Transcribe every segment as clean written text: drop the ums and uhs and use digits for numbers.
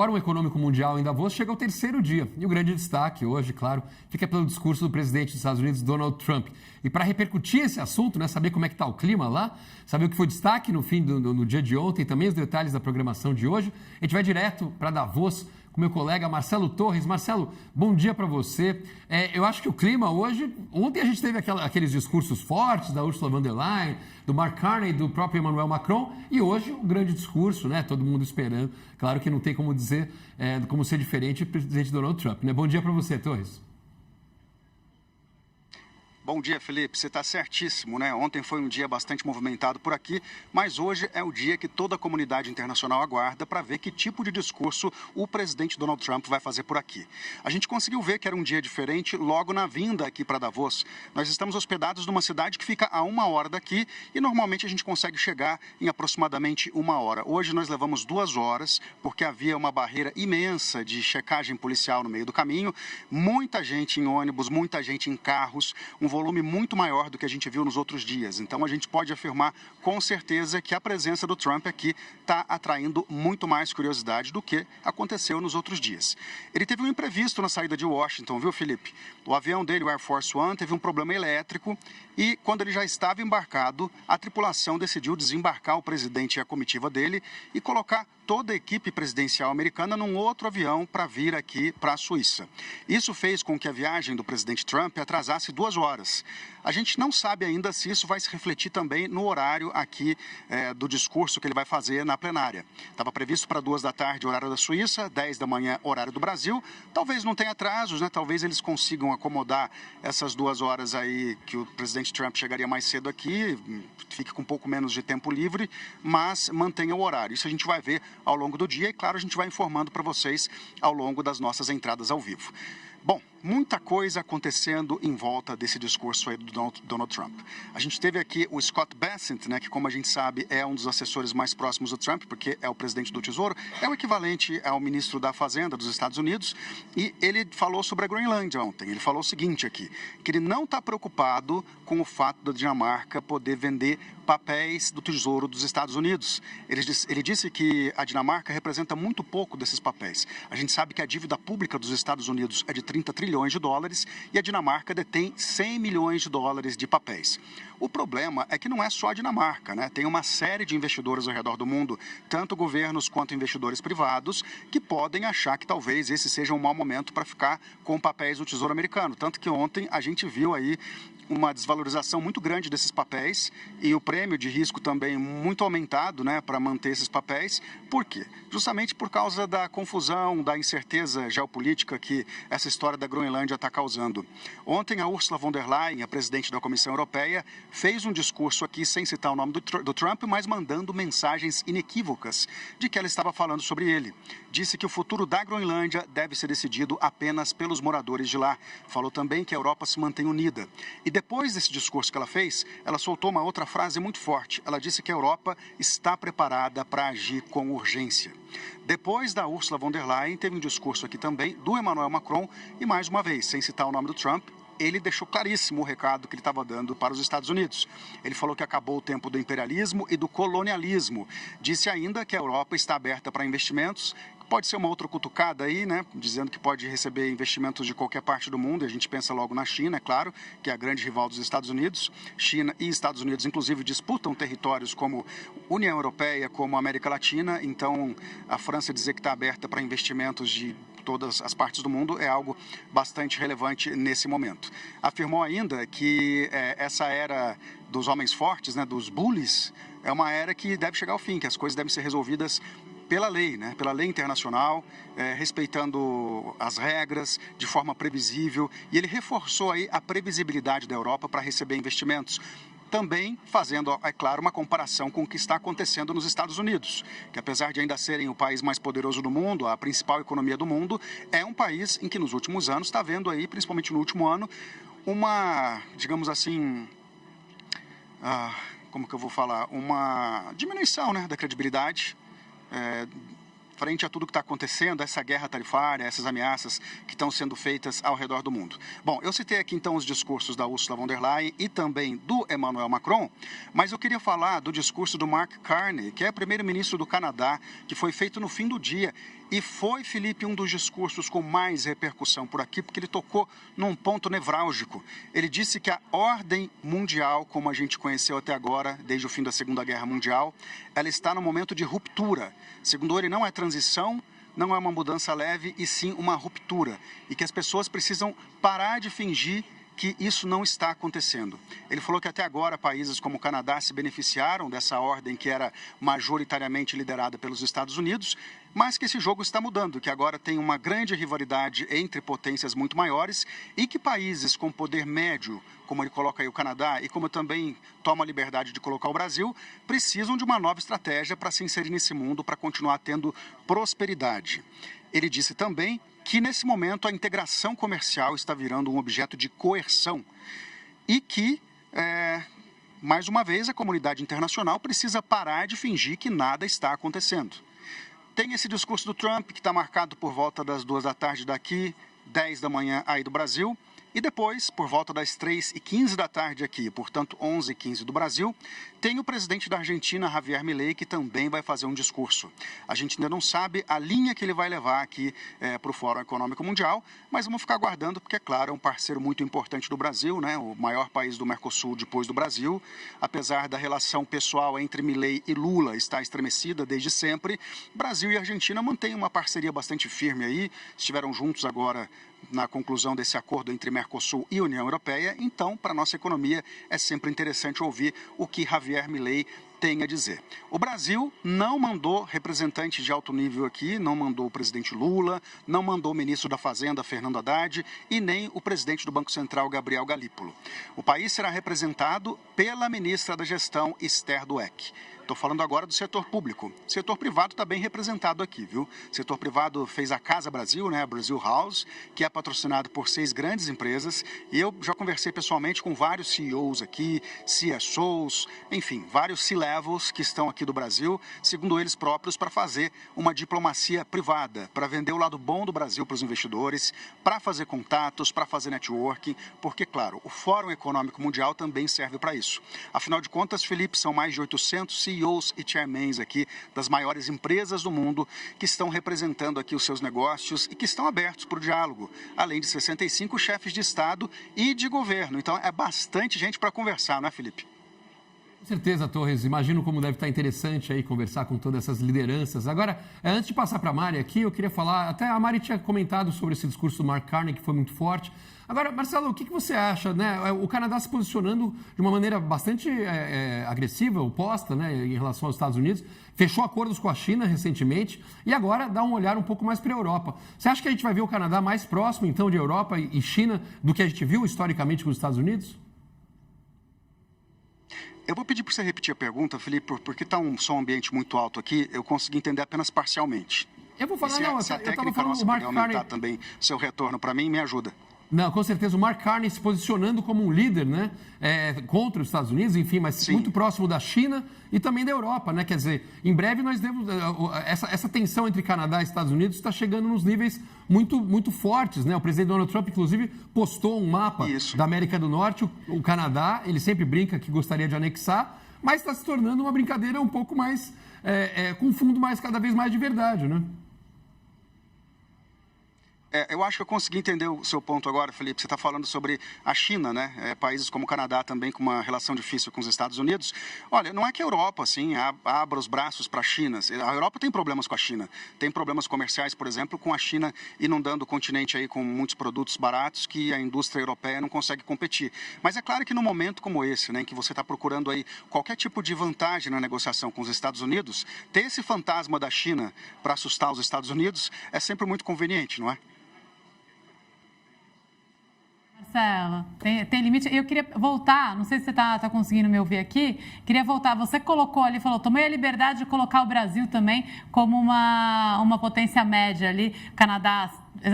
Fórum Econômico Mundial em Davos chega ao terceiro dia. E o grande destaque hoje, claro, fica pelo discurso do presidente dos Estados Unidos, Donald Trump. E para repercutir esse assunto, né, saber como é que está o clima lá, saber o que foi destaque no dia de ontem, também os detalhes da programação de hoje, a gente vai direto para Davos com meu colega Marcelo Torres. Marcelo, bom dia para você. Eu acho que o clima hoje... Ontem a gente teve aqueles discursos fortes da Ursula von der Leyen, do Mark Carney, do próprio Emmanuel Macron, e hoje um grande discurso, né? Todo mundo esperando. Claro que não tem como dizer, como ser diferente do presidente Donald Trump, né? Bom dia para você, Torres. Bom dia, Felipe. Você está certíssimo, né? Ontem foi um dia bastante movimentado por aqui, mas hoje é o dia que toda a comunidade internacional aguarda para ver que tipo de discurso o presidente Donald Trump vai fazer por aqui. A gente conseguiu ver que era um dia diferente logo na vinda aqui para Davos. Nós estamos hospedados numa cidade que fica a 1 hora daqui e normalmente a gente consegue chegar em aproximadamente 1 hora. Hoje nós levamos 2 horas porque havia uma barreira imensa de checagem policial no meio do caminho, muita gente em ônibus, muita gente em carros, um volume muito maior do que a gente viu nos outros dias. Então, a gente pode afirmar com certeza que a presença do Trump aqui está atraindo muito mais curiosidade do que aconteceu nos outros dias. Ele teve um imprevisto na saída de Washington, viu, Felipe? O avião dele, o Air Force One, teve um problema elétrico e, quando ele já estava embarcado, a tripulação decidiu desembarcar o presidente e a comitiva dele e colocar toda a equipe presidencial americana num outro avião para vir aqui para a Suíça. Isso fez com que a viagem do presidente Trump atrasasse 2 horas. A gente não sabe ainda se isso vai se refletir também no horário aqui do discurso que ele vai fazer na plenária. Estava previsto para 2 da tarde, horário da Suíça, 10 da manhã, horário do Brasil. Talvez não tenha atrasos, né? Talvez eles consigam acomodar essas 2 horas aí que o presidente Trump chegaria mais cedo aqui, fique com um pouco menos de tempo livre, mas mantenha o horário. Isso a gente vai ver ao longo do dia e, claro, a gente vai informando para vocês ao longo das nossas entradas ao vivo. Bom, muita coisa acontecendo em volta desse discurso aí do Donald Trump. A gente teve aqui o Scott Bessent, né, que, como a gente sabe, é um dos assessores mais próximos do Trump, porque é o presidente do Tesouro, é o equivalente ao ministro da Fazenda dos Estados Unidos, e ele falou sobre a Groenlândia ontem. Ele falou o seguinte aqui, que ele não está preocupado com o fato da Dinamarca poder vender papéis do Tesouro dos Estados Unidos. Ele disse que a Dinamarca representa muito pouco desses papéis. A gente sabe que a dívida pública dos Estados Unidos é de 30 trilhões de dólares e a Dinamarca detém 100 milhões de dólares de papéis. O problema é que não é só a Dinamarca, né? Tem uma série de investidores ao redor do mundo, tanto governos quanto investidores privados, que podem achar que talvez esse seja um mau momento para ficar com papéis do Tesouro americano. Tanto que ontem a gente viu aí uma desvalorização muito grande desses papéis e o prêmio de risco também muito aumentado, né, para manter esses papéis. Por quê? Justamente por causa da confusão, da incerteza geopolítica que essa história da Groenlândia está causando. Ontem a Ursula von der Leyen, a presidente da Comissão Europeia, fez um discurso aqui sem citar o nome do Trump, mas mandando mensagens inequívocas de que ela estava falando sobre ele. Disse que o futuro da Groenlândia deve ser decidido apenas pelos moradores de lá. Falou também que a Europa se mantém unida. E depois desse discurso que ela fez, ela soltou uma outra frase muito forte. Ela disse que a Europa está preparada para agir com urgência. Depois da Ursula von der Leyen, teve um discurso aqui também do Emmanuel Macron e, mais uma vez, sem citar o nome do Trump, ele deixou claríssimo o recado que ele estava dando para os Estados Unidos. Ele falou que acabou o tempo do imperialismo e do colonialismo. Disse ainda que a Europa está aberta para investimentos. Pode ser uma outra cutucada aí, né, dizendo que pode receber investimentos de qualquer parte do mundo, e a gente pensa logo na China, é claro, que é a grande rival dos Estados Unidos. China e Estados Unidos, inclusive, disputam territórios como União Europeia, como América Latina, então a França dizer que está aberta para investimentos de todas as partes do mundo é algo bastante relevante nesse momento. Afirmou ainda que essa era dos homens fortes, né, dos bullies, é uma era que deve chegar ao fim, que as coisas devem ser resolvidas pela lei, né? Pela lei internacional, respeitando as regras de forma previsível. E ele reforçou aí a previsibilidade da Europa para receber investimentos. Também fazendo, é claro, uma comparação com o que está acontecendo nos Estados Unidos, que apesar de ainda serem o país mais poderoso do mundo, a principal economia do mundo, é um país em que nos últimos anos está vendo aí, principalmente no último ano, uma, digamos assim, como que eu vou falar, uma diminuição, né, da credibilidade, frente a tudo que está acontecendo, essa guerra tarifária, essas ameaças que estão sendo feitas ao redor do mundo. Bom, eu citei aqui então os discursos da Ursula von der Leyen e também do Emmanuel Macron, mas eu queria falar do discurso do Mark Carney, que é primeiro-ministro do Canadá, que foi feito no fim do dia. E foi, Felipe, um dos discursos com mais repercussão por aqui, porque ele tocou num ponto nevrálgico. Ele disse que a ordem mundial, como a gente conheceu até agora, desde o fim da Segunda Guerra Mundial, ela está no momento de ruptura. Segundo ele, não é transição, não é uma mudança leve, e sim uma ruptura. E que as pessoas precisam parar de fingir que isso não está acontecendo. Ele falou que até agora países como o Canadá se beneficiaram dessa ordem que era majoritariamente liderada pelos Estados Unidos, mas que esse jogo está mudando, que agora tem uma grande rivalidade entre potências muito maiores e que países com poder médio, como ele coloca aí o Canadá e como também toma a liberdade de colocar o Brasil, precisam de uma nova estratégia para se inserir nesse mundo, para continuar tendo prosperidade. Ele disse também que nesse momento a integração comercial está virando um objeto de coerção e que, mais uma vez, a comunidade internacional precisa parar de fingir que nada está acontecendo. Tem esse discurso do Trump, que está marcado por volta das 2 da tarde daqui, 10 da manhã aí do Brasil. E depois, por volta das 3h15 da tarde aqui, portanto 11h15 do Brasil, tem o presidente da Argentina, Javier Milei, que também vai fazer um discurso. A gente ainda não sabe a linha que ele vai levar aqui para o Fórum Econômico Mundial, mas vamos ficar aguardando, porque, é claro, é um parceiro muito importante do Brasil, né? O maior país do Mercosul depois do Brasil. Apesar da relação pessoal entre Milei e Lula estar estremecida desde sempre, Brasil e Argentina mantêm uma parceria bastante firme aí, estiveram juntos agora na conclusão desse acordo entre Mercosul e União Europeia. Então, para a nossa economia, é sempre interessante ouvir o que Javier Milei tem a dizer. O Brasil não mandou representante de alto nível aqui, não mandou o presidente Lula, não mandou o ministro da Fazenda, Fernando Haddad, e nem o presidente do Banco Central, Gabriel Galípolo. O país será representado pela ministra da Gestão, Esther Dweck. Estou falando agora do setor público. O setor privado está bem representado aqui, viu? O setor privado fez a Casa Brasil, né, a Brasil House, que é patrocinado por 6 grandes empresas. E eu já conversei pessoalmente com vários CEOs aqui, CSOs, enfim, vários C-levels que estão aqui do Brasil, segundo eles próprios, para fazer uma diplomacia privada, para vender o lado bom do Brasil para os investidores, para fazer contatos, para fazer networking, porque, claro, o Fórum Econômico Mundial também serve para isso. Afinal de contas, Felipe, são mais de 800 CEOs e chairmans aqui das maiores empresas do mundo que estão representando aqui os seus negócios e que estão abertos para o diálogo, além de 65 chefes de Estado e de governo. Então, é bastante gente para conversar, não é, Felipe? Com certeza, Torres. Imagino como deve estar interessante aí conversar com todas essas lideranças. Agora, antes de passar para a Mari aqui, eu queria falar, até a Mari tinha comentado sobre esse discurso do Mark Carney, que foi muito forte. Agora, Marcelo, o que você acha, né? O Canadá se posicionando de uma maneira bastante agressiva, oposta, né, em relação aos Estados Unidos, fechou acordos com a China recentemente e agora dá um olhar um pouco mais para a Europa. Você acha que a gente vai ver o Canadá mais próximo, então, de Europa e China do que a gente viu historicamente com os Estados Unidos? Eu vou pedir para você repetir a pergunta, Felipe, porque está um som ambiente muito alto aqui, eu consegui entender apenas parcialmente. Eu vou falar, não, eu estava falando do Mark Carney. Aumentar também seu retorno para mim, me ajuda. Não, com certeza, o Mark Carney se posicionando como um líder, né, contra os Estados Unidos, enfim, mas sim, muito próximo da China e também da Europa, né, quer dizer, em breve nós devemos, essa tensão entre Canadá e Estados Unidos está chegando nos níveis muito, muito fortes, né, o presidente Donald Trump, inclusive, postou um mapa da América do Norte, o Canadá, ele sempre brinca que gostaria de anexar, mas está se tornando uma brincadeira um pouco mais, com um fundo cada vez mais de verdade, né? Eu acho que eu consegui entender o seu ponto agora, Felipe. Você está falando sobre a China, né? Países como o Canadá também com uma relação difícil com os Estados Unidos. Olha, não é que a Europa, assim, abra os braços para a China. A Europa tem problemas com a China. Tem problemas comerciais, por exemplo, com a China inundando o continente aí com muitos produtos baratos que a indústria europeia não consegue competir. Mas é claro que num momento como esse, né, em que você está procurando aí qualquer tipo de vantagem na negociação com os Estados Unidos, ter esse fantasma da China para assustar os Estados Unidos é sempre muito conveniente, não é? Marcelo, tem limite. Eu queria voltar, não sei se você está conseguindo me ouvir aqui, queria voltar. Você colocou ali, falou, tomei a liberdade de colocar o Brasil também como uma potência média ali, Canadá.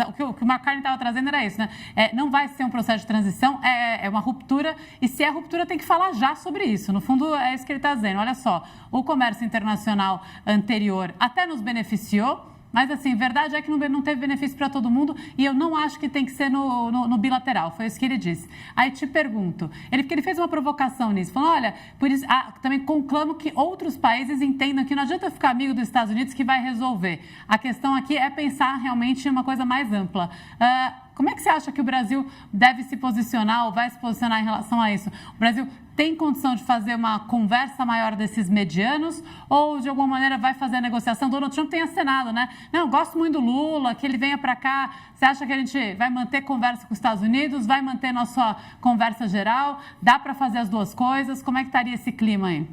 O que o Mark Carney estava trazendo era isso, né? Não vai ser um processo de transição, é uma ruptura, e se é ruptura tem que falar já sobre isso. No fundo, é isso que ele está dizendo. Olha só, o comércio internacional anterior até nos beneficiou, Mas, assim, verdade é que não teve benefício para todo mundo e eu não acho que tem que ser no bilateral. Foi isso que ele disse. Aí te pergunto, porque ele fez uma provocação nisso, falou, olha, por isso, também conclamo que outros países entendam que não adianta ficar amigo dos Estados Unidos que vai resolver. A questão aqui é pensar realmente em uma coisa mais ampla. Como é que você acha que o Brasil deve se posicionar ou vai se posicionar em relação a isso? O Brasil tem condição de fazer uma conversa maior desses medianos ou, de alguma maneira, vai fazer a negociação? Donald Trump tem acenado, né? Não, eu gosto muito do Lula, que ele venha para cá. Você acha que a gente vai manter conversa com os Estados Unidos, vai manter nossa conversa geral? Dá para fazer as duas coisas? Como é que estaria esse clima aí?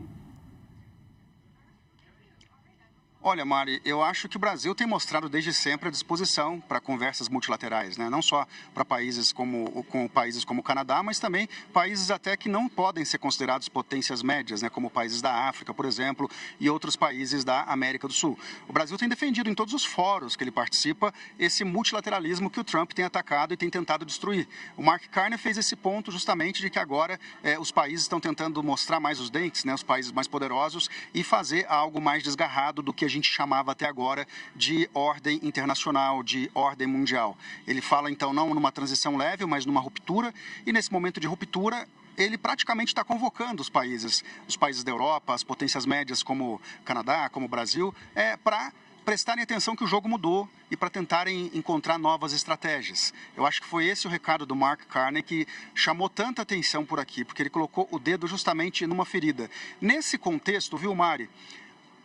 Olha, Mari, eu acho que o Brasil tem mostrado desde sempre a disposição para conversas multilaterais, né? Não só para países como o Canadá, mas também países até que não podem ser considerados potências médias, né? Como países da África, por exemplo, e outros países da América do Sul. O Brasil tem defendido em todos os fóruns que ele participa esse multilateralismo que o Trump tem atacado e tem tentado destruir. O Mark Carney fez esse ponto justamente de que agora os países estão tentando mostrar mais os dentes, né? Os países mais poderosos, e fazer algo mais desgarrado do que a gente chamava até agora de ordem internacional, de ordem mundial. Ele fala, então, não numa transição leve, mas numa ruptura, e nesse momento de ruptura, ele praticamente está convocando os países da Europa, as potências médias como Canadá, como Brasil, para prestarem atenção que o jogo mudou e para tentarem encontrar novas estratégias. Eu acho que foi esse o recado do Mark Carney que chamou tanta atenção por aqui, porque ele colocou o dedo justamente numa ferida. Nesse contexto, viu, Mari,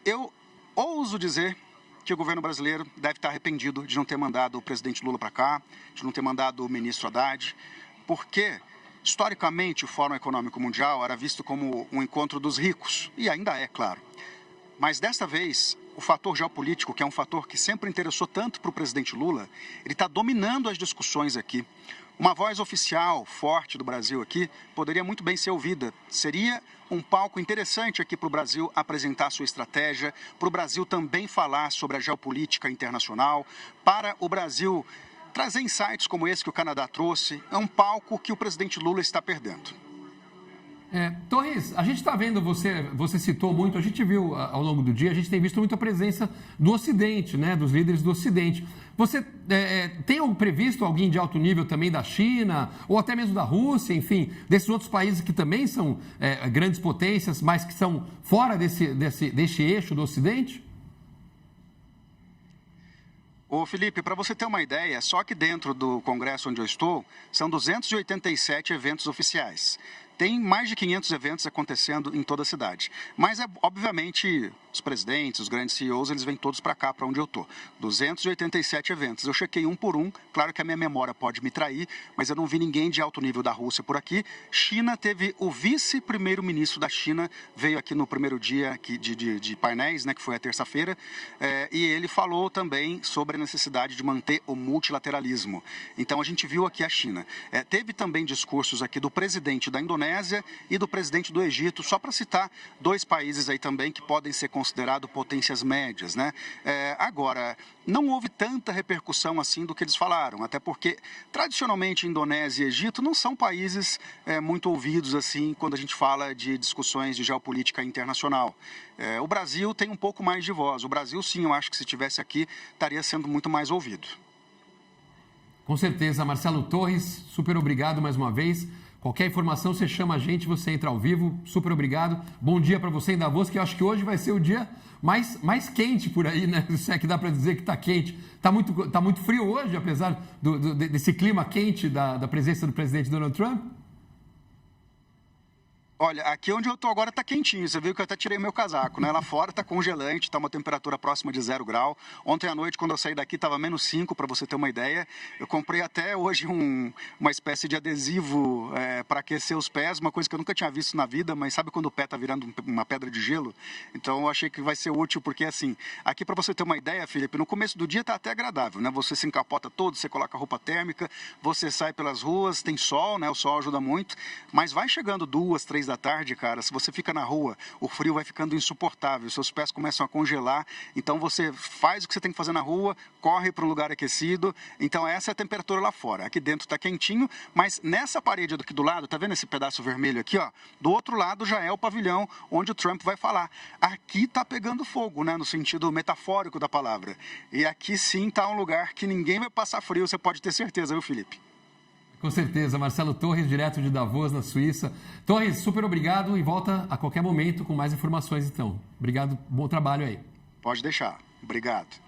eu ouso dizer que o governo brasileiro deve estar arrependido de não ter mandado o presidente Lula para cá, de não ter mandado o ministro Haddad, porque, historicamente, o Fórum Econômico Mundial era visto como um encontro dos ricos, e ainda é, claro. Mas, desta vez, o fator geopolítico, que é um fator que sempre interessou tanto para o presidente Lula, ele está dominando as discussões aqui. Uma voz oficial, forte do Brasil aqui, poderia muito bem ser ouvida. Seria um palco interessante aqui para o Brasil apresentar sua estratégia, para o Brasil também falar sobre a geopolítica internacional, para o Brasil trazer insights como esse que o Canadá trouxe. É um palco que o presidente Lula está perdendo. Torres, a gente está vendo, você citou muito, a gente viu ao longo do dia, a gente tem visto muita presença do Ocidente, né, dos líderes do Ocidente. Você tem previsto alguém de alto nível também da China, ou até mesmo da Rússia, enfim, desses outros países que também são grandes potências, mas que são fora desse eixo do Ocidente? Ô Felipe, para você ter uma ideia, só que dentro do Congresso onde eu estou, são 287 eventos oficiais. Tem mais de 500 eventos acontecendo em toda a cidade. Mas, obviamente, os presidentes, os grandes CEOs, eles vêm todos para cá, para onde eu estou. 287 eventos. Eu chequei um por um. Claro que a minha memória pode me trair, mas eu não vi ninguém de alto nível da Rússia por aqui. China teve o vice-primeiro-ministro da China, veio aqui no primeiro dia aqui de painéis, né, que foi a terça-feira, e ele falou também sobre a necessidade de manter o multilateralismo. Então, a gente viu aqui a China. Teve também discursos aqui do presidente da Indonésia e do presidente do Egito, só para citar dois países aí também que podem ser considerados potências médias, né? Agora, não houve tanta repercussão assim do que eles falaram, até porque, tradicionalmente, Indonésia e Egito não são países muito ouvidos assim quando a gente fala de discussões de geopolítica internacional. O Brasil tem um pouco mais de voz. O Brasil, sim, eu acho que se estivesse aqui, estaria sendo muito mais ouvido. Com certeza. Marcelo Torres, super obrigado mais uma vez. Qualquer informação, você chama a gente, você entra ao vivo. Super obrigado. Bom dia para você em Davos, que eu acho que hoje vai ser o dia mais quente por aí, né? Se é que dá para dizer que está quente. Está muito frio hoje, apesar desse clima quente da presença do presidente Donald Trump? Olha, aqui onde eu estou agora está quentinho, você viu que eu até tirei meu casaco, né? Lá fora está congelante, está uma temperatura próxima de 0 grau. Ontem à noite, quando eu saí daqui, estava menos 5, para você ter uma ideia. Eu comprei até hoje uma espécie de adesivo para aquecer os pés, uma coisa que eu nunca tinha visto na vida, mas sabe quando o pé está virando uma pedra de gelo? Então eu achei que vai ser útil, porque assim, aqui para você ter uma ideia, Felipe, no começo do dia está até agradável, né? Você se encapota todo, você coloca roupa térmica, você sai pelas ruas, tem sol, né? O sol ajuda muito, mas vai chegando 2, 3 da tarde, cara, se você fica na rua, o frio vai ficando insuportável, seus pés começam a congelar, então você faz o que você tem que fazer na rua, corre para um lugar aquecido, então essa é a temperatura lá fora. Aqui dentro está quentinho, mas nessa parede aqui do lado, tá vendo esse pedaço vermelho aqui, ó? Do outro lado já é o pavilhão onde o Trump vai falar. Aqui tá pegando fogo, né, no sentido metafórico da palavra. E aqui sim tá um lugar que ninguém vai passar frio, você pode ter certeza, viu, Felipe? Com certeza. Marcelo Torres, direto de Davos, na Suíça. Torres, super obrigado e volta a qualquer momento com mais informações, então. Obrigado, bom trabalho aí. Pode deixar. Obrigado.